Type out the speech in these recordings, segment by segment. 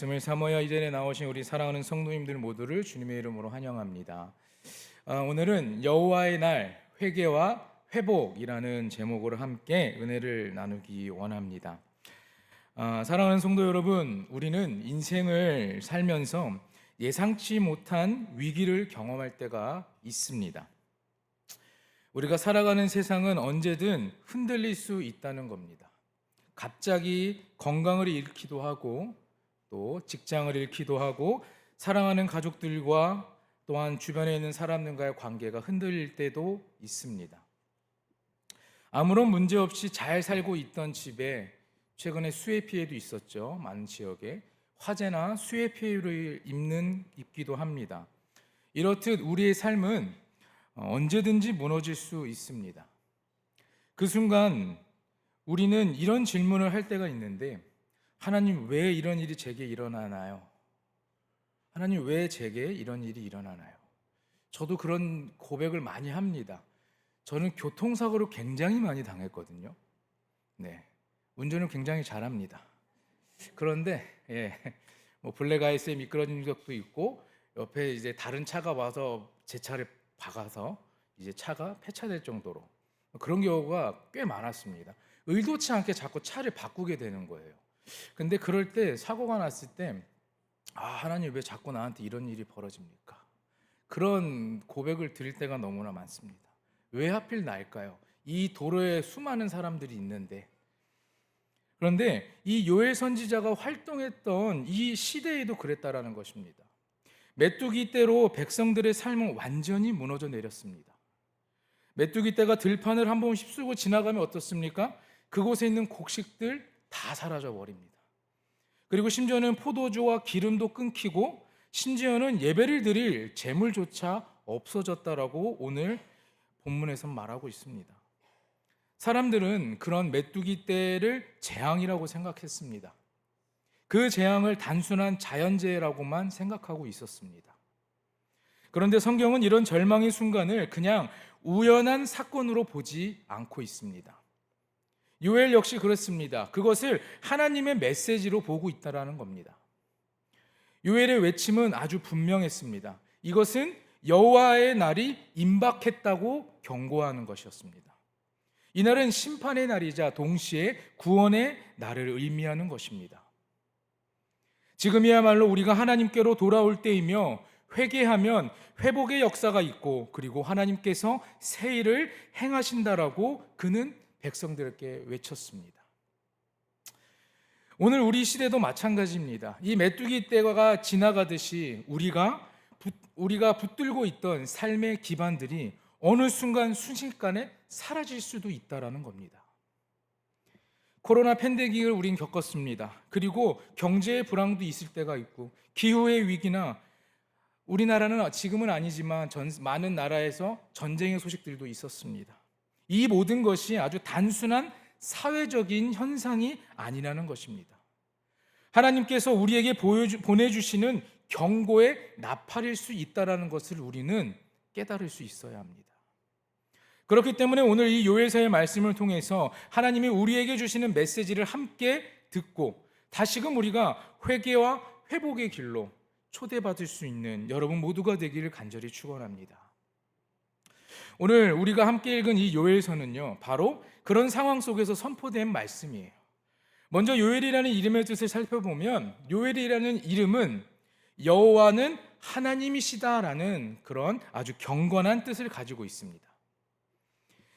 말씀을 사모여 이 자리에 나오신 우리 사랑하는 성도님들 모두를 주님의 이름으로 환영합니다. 오늘은 여호와의 날 회개와 회복이라는 제목으로 함께 은혜를 나누기 원합니다. 사랑하는 성도 여러분, 우리는 인생을 살면서 예상치 못한 위기를 경험할 때가 있습니다. 우리가 살아가는 세상은 언제든 흔들릴 수 있다는 겁니다. 갑자기 건강을 잃기도 하고 또 직장을 잃기도 하고 사랑하는 가족들과 또한 주변에 있는 사람들과의 관계가 흔들릴 때도 있습니다. 아무런 문제 없이 잘 살고 있던 집에 최근에 수해 피해도 있었죠. 많은 지역에 화재나 수해 피해를 입기도 합니다. 이렇듯 우리의 삶은 언제든지 무너질 수 있습니다. 그 순간 우리는 이런 질문을 할 때가 있는데, 하나님, 왜 이런 일이 제게 일어나나요? 하나님, 왜 제게 이런 일이 일어나나요? 저도 그런 고백을 많이 합니다. 저는 교통사고를 굉장히 많이 당했거든요. 운전을 굉장히 잘합니다. 그런데 블랙아이스에 미끄러진 적도 있고, 옆에 이제 다른 차가 와서 제 차를 박아서 이제 차가 폐차될 정도로 그런 경우가 꽤 많았습니다. 의도치 않게 자꾸 차를 바꾸게 되는 거예요. 근데 그럴 때 사고가 났을 때 하나님, 왜 자꾸 나한테 이런 일이 벌어집니까? 그런 고백을 드릴 때가 너무나 많습니다. 왜 하필 나일까요? 이 도로에 수많은 사람들이 있는데. 그런데 이 요엘 선지자가 활동했던 이 시대에도 그랬다라는 것입니다. 메뚜기 떼로 백성들의 삶은 완전히 무너져 내렸습니다. 메뚜기 떼가 들판을 한번 휩쓸고 지나가면 어떻습니까? 그곳에 있는 곡식들 다 사라져 버립니다. 그리고 심지어는 포도주와 기름도 끊기고, 심지어는 예배를 드릴 재물조차 없어졌다라고 오늘 본문에서 말하고 있습니다. 사람들은 그런 메뚜기 떼를 재앙이라고 생각했습니다. 그 재앙을 단순한 자연재해라고만 생각하고 있었습니다. 그런데 성경은 이런 절망의 순간을 그냥 우연한 사건으로 보지 않고 있습니다. 요엘 역시 그렇습니다. 그것을 하나님의 메시지로 보고 있다라는 겁니다. 요엘의 외침은 아주 분명했습니다. 이것은 여호와의 날이 임박했다고 경고하는 것이었습니다. 이날은 심판의 날이자 동시에 구원의 날을 의미하는 것입니다. 지금이야말로 우리가 하나님께로 돌아올 때이며, 회개하면 회복의 역사가 있고, 그리고 하나님께서 새 일을 행하신다라고 그는 백성들에게 외쳤습니다. 오늘 우리 시대도 마찬가지입니다. 이 메뚜기 떼가 지나가듯이 우리가 붙들고 있던 삶의 기반들이 어느 순간 순식간에 사라질 수도 있다라는 겁니다. 코로나 팬데믹을 우린 겪었습니다. 그리고 경제의 불황도 있을 때가 있고, 기후의 위기나 우리나라는 지금은 아니지만 많은 나라에서 전쟁의 소식들도 있었습니다. 이 모든 것이 아주 단순한 사회적인 현상이 아니라는 것입니다. 하나님께서 우리에게 보내주시는 경고의 나팔일 수 있다는 것을 우리는 깨달을 수 있어야 합니다. 그렇기 때문에 오늘 이 요엘서의 말씀을 통해서 하나님이 우리에게 주시는 메시지를 함께 듣고, 다시금 우리가 회개와 회복의 길로 초대받을 수 있는 여러분 모두가 되기를 간절히 축원합니다. 오늘 우리가 함께 읽은 이 요엘서는요, 바로 그런 상황 속에서 선포된 말씀이에요. 먼저 요엘이라는 이름의 뜻을 살펴보면, 요엘이라는 이름은 여호와는 하나님이시다라는 그런 아주 경건한 뜻을 가지고 있습니다.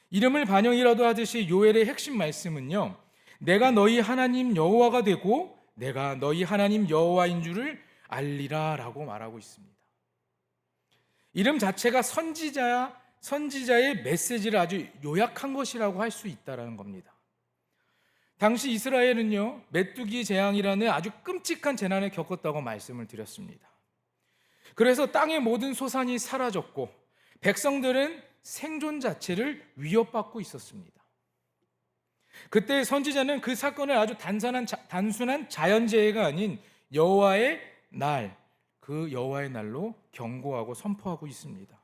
이름을 반영이라도 하듯이 요엘의 핵심 말씀은요, 내가 너희 하나님 여호와가 되고 내가 너희 하나님 여호와인 줄을 알리라 라고 말하고 있습니다. 이름 자체가 선지자의 메시지를 아주 요약한 것이라고 할 수 있다는 겁니다. 당시 이스라엘은요, 메뚜기 재앙이라는 아주 끔찍한 재난을 겪었다고 말씀을 드렸습니다. 그래서 땅의 모든 소산이 사라졌고, 백성들은 생존 자체를 위협받고 있었습니다. 그때 선지자는 그 사건을 아주 단순한 자연재해가 아닌 여호와의 날, 그 여호와의 날로 경고하고 선포하고 있습니다.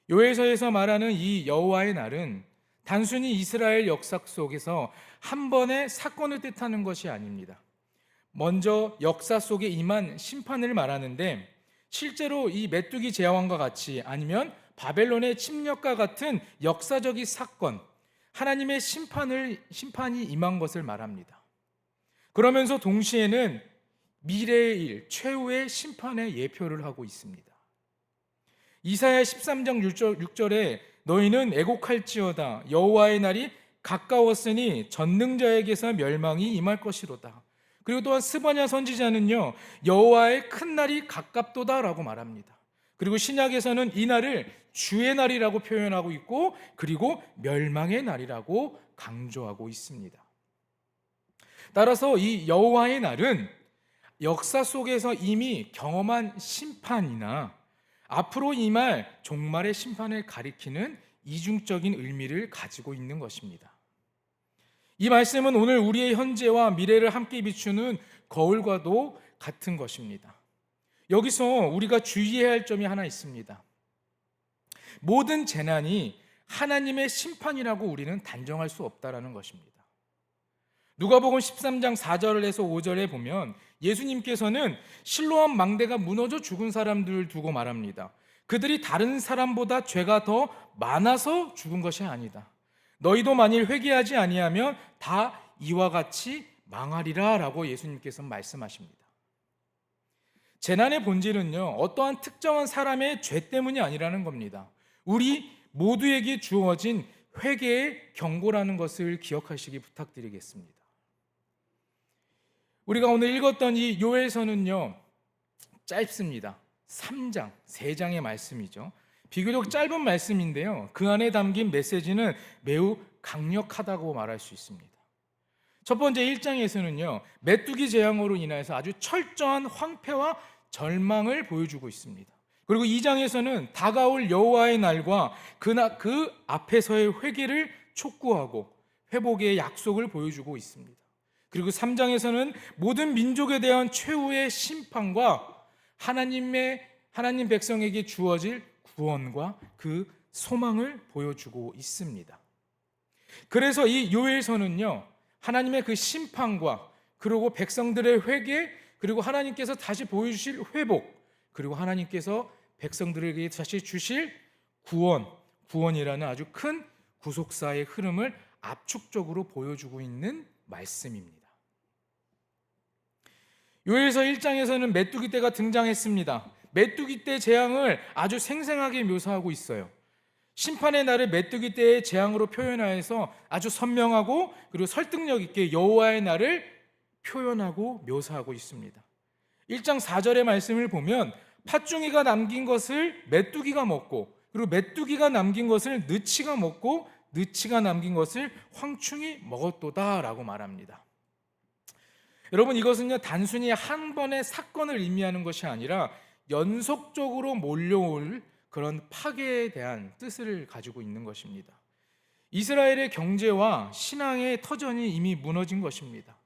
요엘서에서 말하는 이 여호와의 날은 단순히 이스라엘 역사 속에서 한 번의 사건을 뜻하는 것이 아닙니다. 먼저 역사 속에 임한 심판을 말하는데, 실제로 이 메뚜기 제왕과 같이 아니면 바벨론의 침략과 같은 역사적인 사건, 하나님의 심판이 임한 것을 말합니다. 그러면서 동시에는 미래의 일, 최후의 심판의 예표를 하고 있습니다. 이사야 13장 6절에 너희는 애곡할지어다 여호와의 날이 가까웠으니 전능자에게서 멸망이 임할 것이로다. 그리고 또한 스바냐 선지자는요, 여호와의 큰 날이 가깝도다라고 말합니다. 그리고 신약에서는 이 날을 주의 날이라고 표현하고 있고, 그리고 멸망의 날이라고 강조하고 있습니다. 따라서 이 여호와의 날은 역사 속에서 이미 경험한 심판이나 앞으로 임할 종말의 심판을 가리키는 이중적인 의미를 가지고 있는 것입니다. 이 말씀은 오늘 우리의 현재와 미래를 함께 비추는 거울과도 같은 것입니다. 여기서 우리가 주의해야 할 점이 하나 있습니다. 모든 재난이 하나님의 심판이라고 우리는 단정할 수 없다는 것입니다. 누가복음 13장 4절에서 5절에 보면 예수님께서는 실로암 망대가 무너져 죽은 사람들을 두고 말합니다. 그들이 다른 사람보다 죄가 더 많아서 죽은 것이 아니다. 너희도 만일 회개하지 아니하면 다 이와 같이 망하리라 라고 예수님께서 말씀하십니다. 재난의 본질은요, 어떠한 특정한 사람의 죄 때문이 아니라는 겁니다. 우리 모두에게 주어진 회개의 경고라는 것을 기억하시기 부탁드리겠습니다. 우리가 오늘 읽었던 이 요엘서는요, 짧습니다. 3장, 3장의 말씀이죠. 비교적 짧은 말씀인데요, 그 안에 담긴 메시지는 매우 강력하다고 말할 수 있습니다. 첫 번째 1장에서는요, 메뚜기 재앙으로 인해서 아주 철저한 황폐와 절망을 보여주고 있습니다. 그리고 2장에서는 다가올 여호와의 날과 그 앞에서의 회개를 촉구하고 회복의 약속을 보여주고 있습니다. 그리고 3장에서는 모든 민족에 대한 최후의 심판과 하나님 백성에게 주어질 구원과 그 소망을 보여주고 있습니다. 그래서 이 요엘서는요, 하나님의 그 심판과 그리고 백성들의 회개, 그리고 하나님께서 다시 보여주실 회복, 그리고 하나님께서 백성들에게 다시 주실 구원이라는 아주 큰 구속사의 흐름을 압축적으로 보여주고 있는 말씀입니다. 요엘서 1장에서는 메뚜기 떼가 등장했습니다. 메뚜기 떼 재앙을 아주 생생하게 묘사하고 있어요. 심판의 날을 메뚜기 떼의 재앙으로 표현하여서 아주 선명하고 그리고 설득력 있게 여호와의 날을 표현하고 묘사하고 있습니다. 1장 4절의 말씀을 보면 팥중이가 남긴 것을 메뚜기가 먹고, 그리고 메뚜기가 남긴 것을 느치가 먹고, 느치가 남긴 것을 황충이 먹었도다 라고 말합니다. 여러분, 이것은요, 단순히 한 번의 사건을 의미하는 것이 아니라 연속적으로 몰려올 그런 파괴에 대한 뜻을 가지고 있는 것입니다. 이스라엘의 경제와 신앙의 터전이 이미 무너진 것입니다.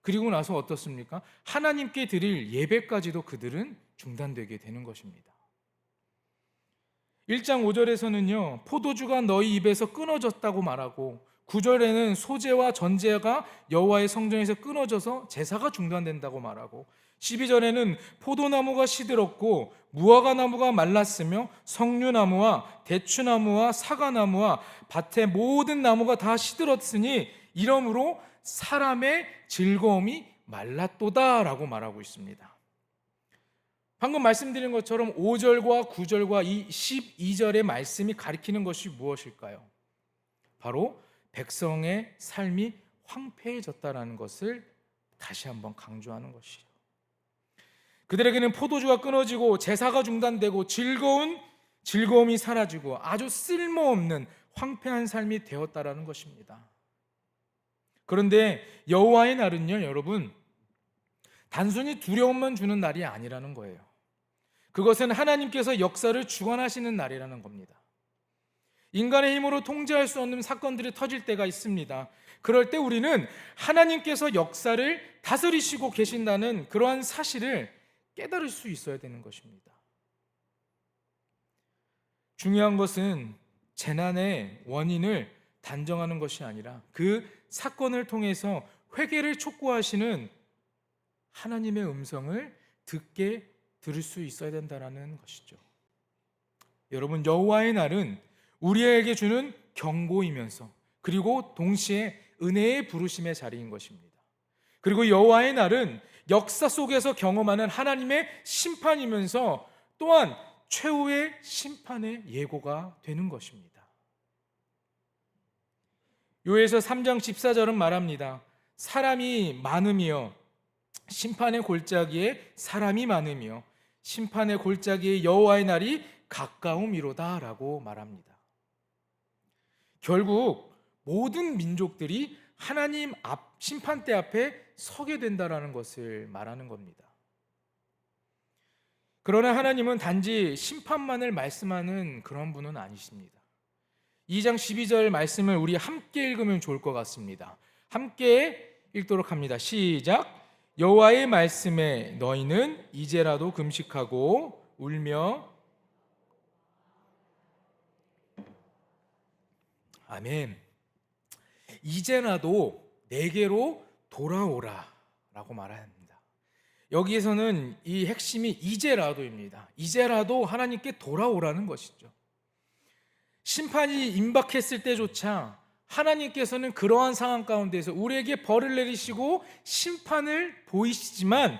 그리고 나서 어떻습니까? 하나님께 드릴 예배까지도 그들은 중단되게 되는 것입니다. 1장 5절에서는요, 포도주가 너희 입에서 끊어졌다고 말하고, 9절에는 소제와 전제가 여호와의 성전에서 끊어져서 제사가 중단된다고 말하고, 12절에는 포도나무가 시들었고 무화과 나무가 말랐으며 석류나무와 대추나무와 사과나무와 밭의 모든 나무가 다 시들었으니 이러므로 사람의 즐거움이 말랐도다라고 말하고 있습니다. 방금 말씀드린 것처럼 5절과 9절과 이 12절의 말씀이 가리키는 것이 무엇일까요? 바로 백성의 삶이 황폐해졌다는 것을 다시 한번 강조하는 것이죠. 그들에게는 포도주가 끊어지고 제사가 중단되고 즐거움이 사라지고 아주 쓸모없는 황폐한 삶이 되었다라는 것입니다. 그런데 여호와의 날은요, 여러분, 단순히 두려움만 주는 날이 아니라는 거예요. 그것은 하나님께서 역사를 주관하시는 날이라는 겁니다. 인간의 힘으로 통제할 수 없는 사건들이 터질 때가 있습니다. 그럴 때 우리는 하나님께서 역사를 다스리시고 계신다는 그러한 사실을 깨달을 수 있어야 되는 것입니다. 중요한 것은 재난의 원인을 단정하는 것이 아니라 그 사건을 통해서 회개를 촉구하시는 하나님의 음성을 들을 수 있어야 된다는 것이죠. 여러분, 여호와의 날은 우리에게 주는 경고이면서 그리고 동시에 은혜의 부르심의 자리인 것입니다. 그리고 여호와의 날은 역사 속에서 경험하는 하나님의 심판이면서 또한 최후의 심판의 예고가 되는 것입니다. 요에서 3장 14절은 말합니다. 사람이 많으며 심판의 골짜기에 사람이 많으며 심판의 골짜기에 여호와의 날이 가까움이로다 라고 말합니다. 결국 모든 민족들이 하나님 심판대 앞에 서게 된다라는 것을 말하는 겁니다. 그러나 하나님은 단지 심판만을 말씀하는 그런 분은 아니십니다. 2장 12절 말씀을 우리 함께 읽으면 좋을 것 같습니다. 함께 읽도록 합니다. 시작. 여호와의 말씀에 너희는 이제라도 금식하고 울며 아멘. 이제라도 내게로 돌아오라 라고 말합니다. 여기에서는 이 핵심이 이제라도입니다. 이제라도 하나님께 돌아오라는 것이죠. 심판이 임박했을 때조차 하나님께서는 그러한 상황 가운데서 우리에게 벌을 내리시고 심판을 보이시지만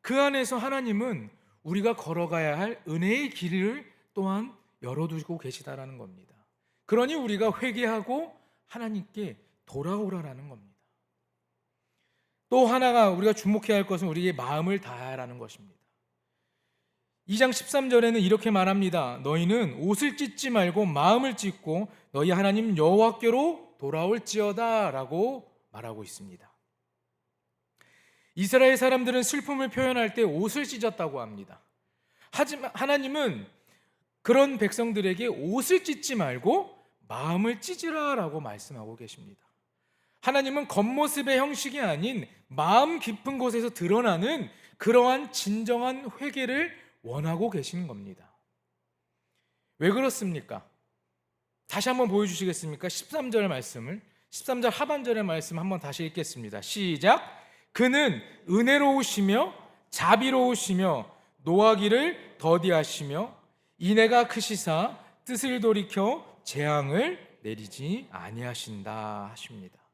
그 안에서 하나님은 우리가 걸어가야 할 은혜의 길을 또한 열어두고 계시다라는 겁니다. 그러니 우리가 회개하고 하나님께 돌아오라라는 겁니다. 또 하나가 우리가 주목해야 할 것은 우리의 마음을 다하라는 것입니다. 2장 13절에는 이렇게 말합니다. 너희는 옷을 찢지 말고 마음을 찢고 너희 하나님 여호와께로 돌아올지어다 라고 말하고 있습니다. 이스라엘 사람들은 슬픔을 표현할 때 옷을 찢었다고 합니다. 하지만 하나님은 그런 백성들에게 옷을 찢지 말고 마음을 찢으라 라고 말씀하고 계십니다. 하나님은 겉모습의 형식이 아닌 마음 깊은 곳에서 드러나는 그러한 진정한 회개를 원하고 계시는 겁니다. 왜 그렇습니까? 다시 한번 보여주시겠습니까? 13절 말씀을 13절 하반절의 말씀 한번 다시 읽겠습니다. 시작. 그는 은혜로우시며 자비로우시며 노하기를 더디하시며 인애가 크시사 뜻을 돌이켜 재앙을 내리지 아니하신다 하십니다.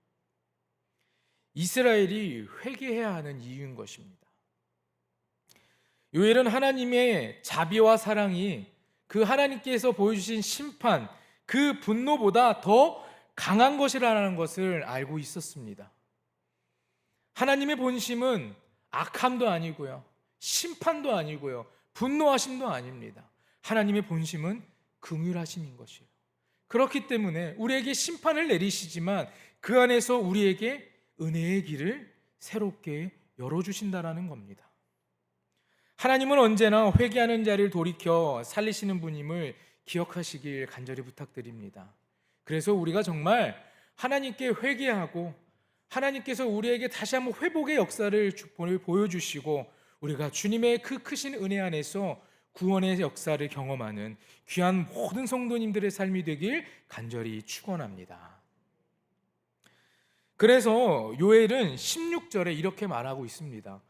이스라엘이 회개해야 하는 이유인 것입니다. 요엘은 하나님의 자비와 사랑이 그 하나님께서 보여주신 심판, 그 분노보다 더 강한 것이라는 것을 알고 있었습니다. 하나님의 본심은 악함도 아니고요, 심판도 아니고요, 분노하심도 아닙니다. 하나님의 본심은 긍휼하심인 것이에요. 그렇기 때문에 우리에게 심판을 내리시지만 그 안에서 우리에게 은혜의 길을 새롭게 열어주신다라는 겁니다. 하나님은 언제나 회개하는 자를 돌이켜 살리시는 분임을 기억하시길 간절히 부탁드립니다. 그래서 우리가 정말 하나님께 회개하고 하나님께서 우리에게 다시 한번 회복의 역사를 보여주시고 우리가 주님의 그 크신 은혜 안에서 구원의 역사를 경험하는 귀한 모든 성도님들의 삶이 되길 간절히 축원합니다. 그래서 요엘은 16절에 이렇게 말하고 있습니다.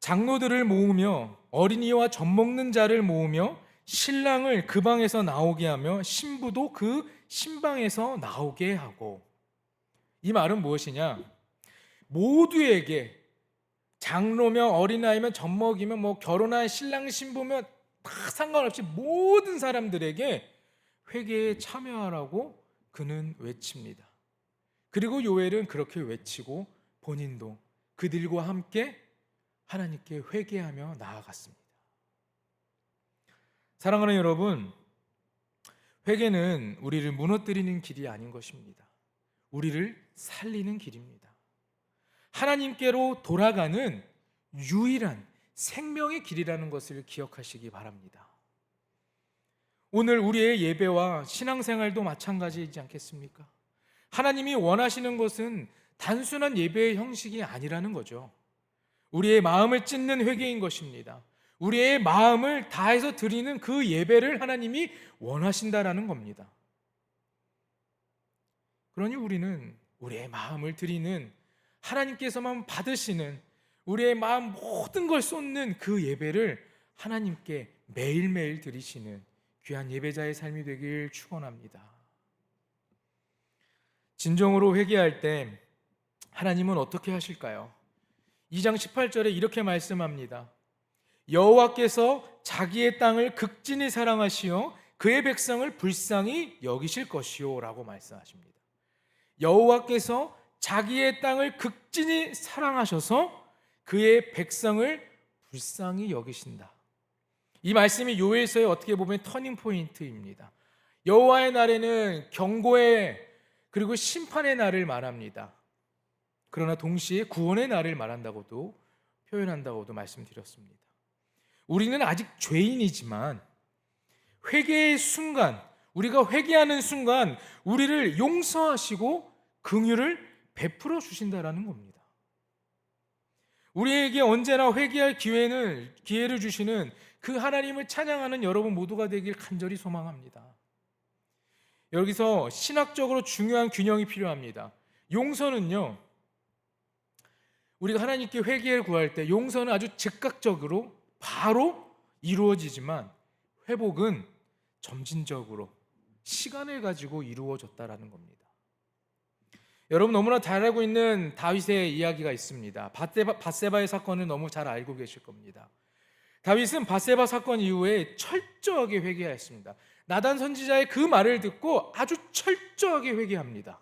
장로들을 모으며 어린이와 젖 먹는 자를 모으며 신랑을 그 방에서 나오게 하며 신부도 그 신방에서 나오게 하고. 이 말은 무엇이냐? 모두에게 장로며 어린아이며 젖 먹이며 결혼한 신랑 신부며 다 상관없이 모든 사람들에게 회개에 참여하라고 그는 외칩니다. 그리고 요엘은 그렇게 외치고 본인도 그들과 함께 하나님께 회개하며 나아갔습니다. 사랑하는 여러분, 회개는 우리를 무너뜨리는 길이 아닌 것입니다. 우리를 살리는 길입니다. 하나님께로 돌아가는 유일한 생명의 길이라는 것을 기억하시기 바랍니다. 오늘 우리의 예배와 신앙생활도 마찬가지이지 않겠습니까? 하나님이 원하시는 것은 단순한 예배의 형식이 아니라는 거죠. 우리의 마음을 찢는 회개인 것입니다. 우리의 마음을 다해서 드리는 그 예배를 하나님이 원하신다라는 겁니다. 그러니 우리는 우리의 마음을 드리는 하나님께서만 받으시는 우리의 마음 모든 걸 쏟는 그 예배를 하나님께 매일매일 드리시는 귀한 예배자의 삶이 되길 축원합니다. 진정으로 회개할 때 하나님은 어떻게 하실까요? 2장 18절에 이렇게 말씀합니다. 여호와께서 자기의 땅을 극진히 사랑하시어 그의 백성을 불쌍히 여기실 것이요 라고 말씀하십니다. 여호와께서 자기의 땅을 극진히 사랑하셔서 그의 백성을 불쌍히 여기신다. 이 말씀이 요엘서의 어떻게 보면 터닝 포인트입니다. 여호와의 날에는 경고의 그리고 심판의 날을 말합니다. 그러나 동시에 구원의 날을 말한다고도 표현한다고도 말씀드렸습니다. 우리는 아직 죄인이지만 회개의 순간, 우리가 회개하는 순간 우리를 용서하시고 긍휼을 베풀어 주신다라는 겁니다. 우리에게 언제나 회개할 기회를 주시는 그 하나님을 찬양하는 여러분 모두가 되길 간절히 소망합니다. 여기서 신학적으로 중요한 균형이 필요합니다. 용서는요, 우리가 하나님께 회개를 구할 때 용서는 아주 즉각적으로 바로 이루어지지만 회복은 점진적으로 시간을 가지고 이루어졌다라는 겁니다. 여러분 너무나 잘 알고 있는 다윗의 이야기가 있습니다. 밧세바의 사건을 너무 잘 알고 계실 겁니다. 다윗은 밧세바 사건 이후에 철저하게 회개하였습니다. 나단 선지자의 그 말을 듣고 아주 철저하게 회개합니다.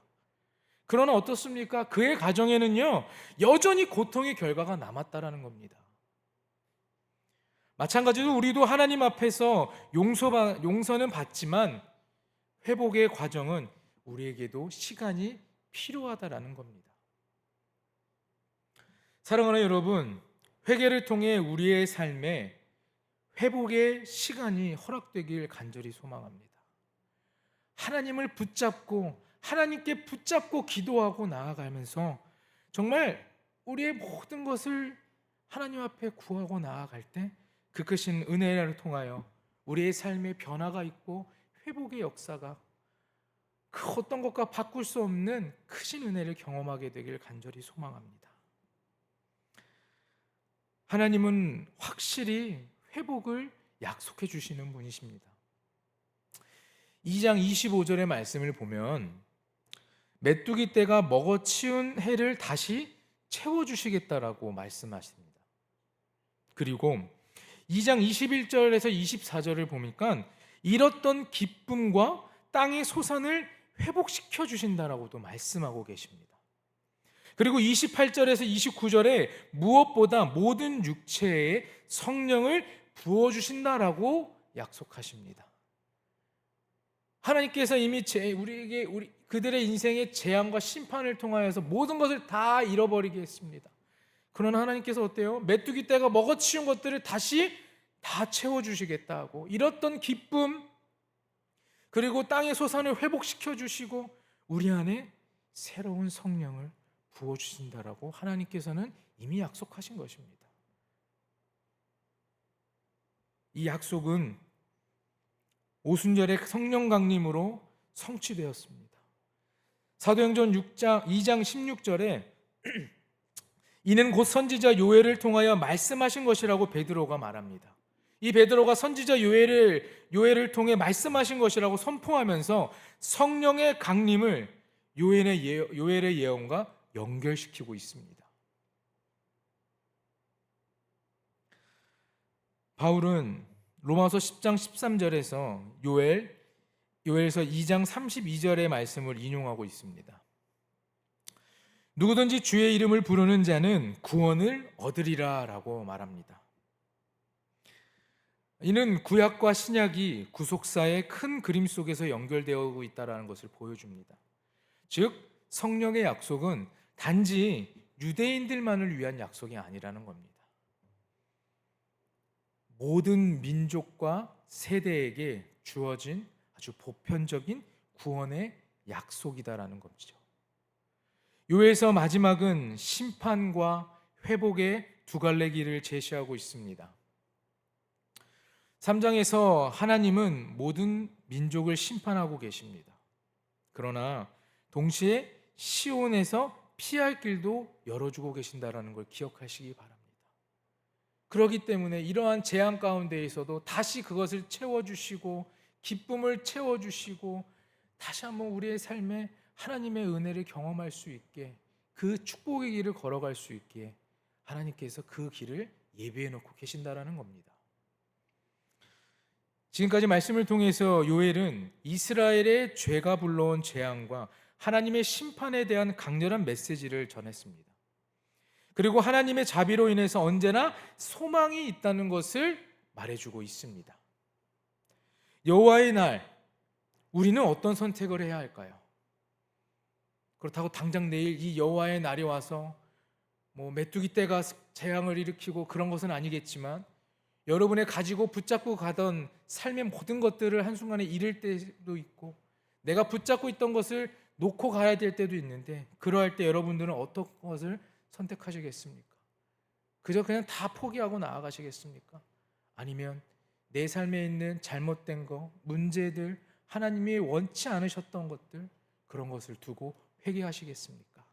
그러나 어떻습니까? 그의 가정에는요 여전히 고통의 결과가 남았다라는 겁니다. 마찬가지로 우리도 하나님 앞에서 용서는 받지만 회복의 과정은 우리에게도 시간이 필요하다라는 겁니다. 사랑하는 여러분, 회개를 통해 우리의 삶에 회복의 시간이 허락되길 간절히 소망합니다. 하나님을 하나님께 붙잡고 기도하고 나아가면서 정말 우리의 모든 것을 하나님 앞에 구하고 나아갈 때 그 크신 은혜를 통하여 우리의 삶에 변화가 있고 회복의 역사가 그 어떤 것과 바꿀 수 없는 크신 은혜를 경험하게 되길 간절히 소망합니다. 하나님은 확실히 회복을 약속해 주시는 분이십니다. 2장 25절의 말씀을 보면 메뚜기 떼가 먹어치운 해를 다시 채워주시겠다라고 말씀하십니다. 그리고 2장 21절에서 24절을 보니까 잃었던 기쁨과 땅의 소산을 회복시켜 주신다라고도 말씀하고 계십니다. 그리고 28절에서 29절에 무엇보다 모든 육체에 성령을 부어주신다라고 약속하십니다. 하나님께서 이미 그들의 인생의 재앙과 심판을 통하여서 모든 것을 다 잃어버리게 했습니다. 그러나 하나님께서 어때요? 메뚜기 떼가 먹어치운 것들을 다시 다 채워주시겠다고 잃었던 기쁨 그리고 땅의 소산을 회복시켜 주시고 우리 안에 새로운 성령을 부어주신다라고 하나님께서는 이미 약속하신 것입니다. 이 약속은 오순절의 성령 강림으로 성취되었습니다. 사도행전 2장 16절에 이는 곧 선지자 요엘을 통하여 말씀하신 것이라고 베드로가 말합니다. 이 베드로가 선지자 요엘을 통해 말씀하신 것이라고 선포하면서 성령의 강림을 요엘의 예언과 연결시키고 있습니다. 바울은 로마서 10장 13절에서 요엘서 2장 32절의 말씀을 인용하고 있습니다. 누구든지 주의 이름을 부르는 자는 구원을 얻으리라 라고 말합니다. 이는 구약과 신약이 구속사의 큰 그림 속에서 연결되어 있다는 것을 보여줍니다. 즉 성령의 약속은 단지 유대인들만을 위한 약속이 아니라는 겁니다. 모든 민족과 세대에게 주어진 아주 보편적인 구원의 약속이다라는 것이죠. 요에서 마지막은 심판과 회복의 두 갈래 길을 제시하고 있습니다. 3장에서 하나님은 모든 민족을 심판하고 계십니다. 그러나 동시에 시온에서 피할 길도 열어주고 계신다는 걸 기억하시기 바랍니다. 그렇기 때문에 이러한 재앙 가운데에서도 다시 그것을 채워주시고 기쁨을 채워주시고 다시 한번 우리의 삶에 하나님의 은혜를 경험할 수 있게, 그 축복의 길을 걸어갈 수 있게 하나님께서 그 길을 예비해 놓고 계신다라는 겁니다. 지금까지 말씀을 통해서 요엘은 이스라엘의 죄가 불러온 재앙과 하나님의 심판에 대한 강렬한 메시지를 전했습니다. 그리고 하나님의 자비로 인해서 언제나 소망이 있다는 것을 말해주고 있습니다. 여호와의 날, 우리는 어떤 선택을 해야 할까요? 그렇다고 당장 내일 이 여호와의 날이 와서 메뚜기 떼가 재앙을 일으키고 그런 것은 아니겠지만, 여러분의 가지고 붙잡고 가던 삶의 모든 것들을 한순간에 잃을 때도 있고 내가 붙잡고 있던 것을 놓고 가야 될 때도 있는데, 그러할 때 여러분들은 어떤 것을 선택하시겠습니까? 그저 그냥 다 포기하고 나아가시겠습니까? 아니면 내 삶에 있는 잘못된 것, 문제들, 하나님이 원치 않으셨던 것들, 그런 것을 두고 회개하시겠습니까?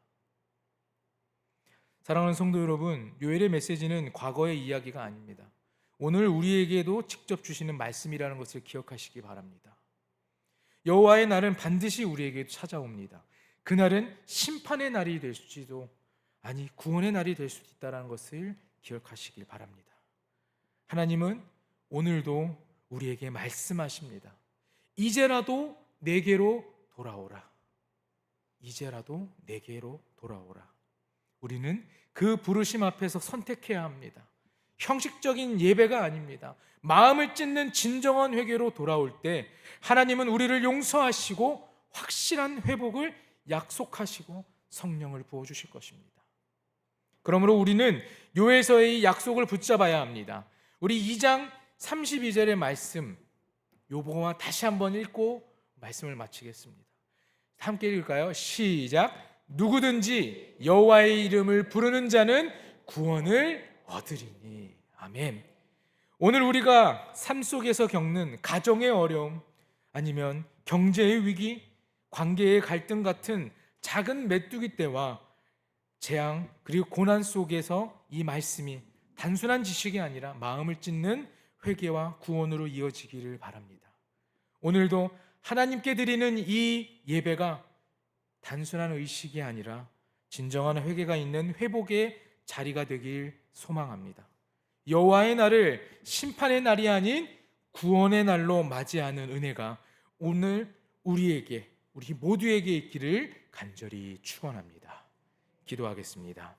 사랑하는 성도 여러분, 요엘의 메시지는 과거의 이야기가 아닙니다. 오늘 우리에게도 직접 주시는 말씀이라는 것을 기억하시기 바랍니다. 여호와의 날은 반드시 우리에게 찾아옵니다. 그날은 심판의 날이 될지도, 아니 구원의 날이 될 수도 있다는 것을 기억하시길 바랍니다. 하나님은 오늘도 우리에게 말씀하십니다. 이제라도 내게로 돌아오라. 이제라도 내게로 돌아오라. 우리는 그 부르심 앞에서 선택해야 합니다. 형식적인 예배가 아닙니다. 마음을 찢는 진정한 회개로 돌아올 때 하나님은 우리를 용서하시고 확실한 회복을 약속하시고 성령을 부어주실 것입니다. 그러므로 우리는 요엘서의 이 약속을 붙잡아야 합니다. 우리 2장 32절의 말씀, 요번와 다시 한번 읽고 말씀을 마치겠습니다. 함께 읽을까요? 시작. 누구든지 여호와의 이름을 부르는 자는 구원을 얻으리니. 아멘. 오늘 우리가 삶 속에서 겪는 가정의 어려움, 아니면 경제의 위기, 관계의 갈등 같은 작은 메뚜기 떼와 재앙 그리고 고난 속에서 이 말씀이 단순한 지식이 아니라 마음을 찢는 회개와 구원으로 이어지기를 바랍니다. 오늘도 하나님께 드리는 이 예배가 단순한 의식이 아니라 진정한 회개가 있는 회복의 자리가 되길 소망합니다. 여호와의 날을 심판의 날이 아닌 구원의 날로 맞이하는 은혜가 오늘 우리 모두에게 있기를 간절히 축원합니다. 기도하겠습니다.